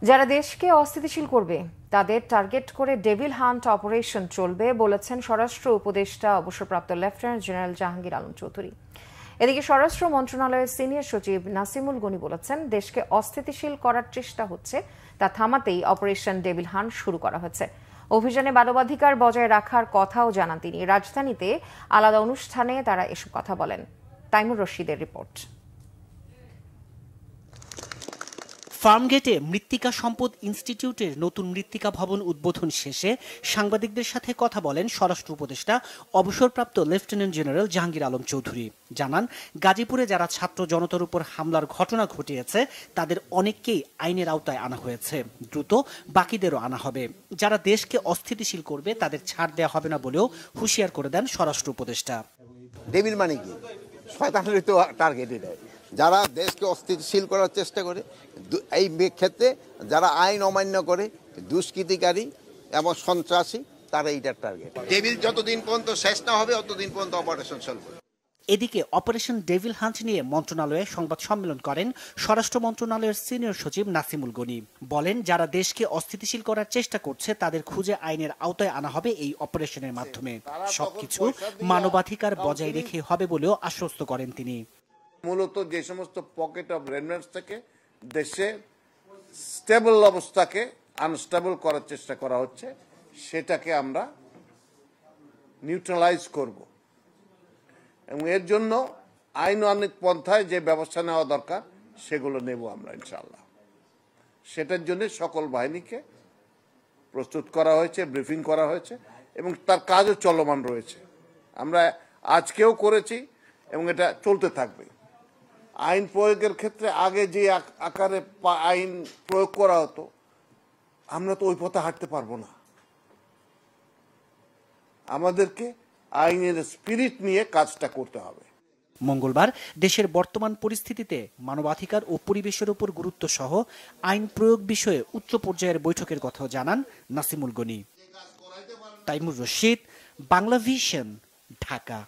যারা দেশকে অস্থিতিশীল করবে তাদের টার্গেট করে ডেভিল হান্ট অপারেশন চলবে বলেছেন স্বরাষ্ট্র উপদেষ্টা অবসরপ্রাপ্ত লেফটেন্যান্ট জেনারেল জাহাঙ্গীর আলম চৌধুরী। এদিকে স্বরাষ্ট্র মন্ত্রণালয়ের সিনিয়র সচিব নাসিমুল গনি বলেছেন, দেশকে অস্থিতিশীল করার চেষ্টা হচ্ছে, তা থামাতেই অপারেশন ডেভিল হান্ট শুরু করা হয়েছে। অভিযানে মানবাধিকার বজায় রাখার কথাও জানান তিনি। রাজধানীতে আলাদা অনুষ্ঠানে তারা এসব কথা বলেন। তাইমুর রশিদের রিপোর্ট। ফার্মগেটে মৃত্তিকা সম্পদ ইনস্টিটিউটের নতুন মৃত্তিকা ভবন উদ্বোধন শেষে সাংবাদিকদের সাথে কথা বলেন স্বরাষ্ট্র উপদেষ্টা অবসরপ্রাপ্ত লেফটেন্যান্ট জেনারেল জাহাঙ্গীর আলম চৌধুরী। জানান, গাজীপুরে যারা ছাত্র জনতার উপর হামলার ঘটনা ঘটিয়েছে তাদের অনেককেই আইনের আওতায় আনা হয়েছে, দ্রুত বাকিদেরও আনা হবে। যারা দেশকে অস্থিতিশীল করবে তাদের ছাড় দেওয়া হবে না বলেও হুঁশিয়ার করে দেন স্বরাষ্ট্র উপদেষ্টা। ডেভিল মানে কি? শয়তানের তো টার্গেট এটাই। যারা দেশকে অস্থিতিশীল করার চেষ্টা করে, এই ক্ষেত্রে যারা আইন অমান্য করে, দুষ্কৃতিকারী এবং সন্ত্রাসী, তারা এইটার টার্গেট। ডেভিল যতদিন পর্যন্ত শেষ না হবে ততদিন পর্যন্ত অপারেশন চলবে। এদিকে অপারেশন ডেভিল হান্ট নিয়ে মন্ত্রণালয়ে সংবাদ সম্মেলন করেন স্বরাষ্ট্র মন্ত্রণালয়ের সিনিয়র সচিব নাসিমুল গনি। বলেন, যারা দেশকে অস্থিতিশীল করার চেষ্টা করছে তাদের খুঁজে আইনের আওতায় আনা হবে এই অপারেশনের মাধ্যমে। সবকিছু মানবাধিকার বজায় রেখে হবে বলেও আশ্বস্ত করেন তিনি। মূলত যে সমস্ত পকেট অফ রেমিনেন্স থেকে দেশে স্টেবল অবস্থাকে আনস্টেবল করার চেষ্টা করা হচ্ছে, সেটাকে আমরা নিউট্রালাইজ করব এবং এর জন্য আইনানুগ পন্থায় যে ব্যবস্থা নেওয়া দরকার সেগুলো নেব আমরা ইনশাআল্লাহ। সেটার জন্য সকল বাহিনীকে প্রস্তুত করা হয়েছে, ব্রিফিং করা হয়েছে এবং তার কাজও চলমান রয়েছে। আমরা আজকেও করেছি এবং এটা চলতে থাকবে। আইন প্রয়োগের ক্ষেত্রে আগে যে আকারে আইন প্রয়োগ করা হতো, আমরা তো ওই পথে হাঁটতে পারবো না। আমাদেরকে আইনের স্পিরিট নিয়ে কাজটা করতে হবে। মঙ্গলবার দেশের বর্তমান পরিস্থিতিতে মানবাধিকার ও পরিবেশের উপর গুরুত্ব সহ আইন প্রয়োগ বিষয়ে উচ্চ পর্যায়ের বৈঠকের কথাও জানান নাসিমুল গনি। তাইমুর রশিদ, বাংলা ভিশন, ঢাকা।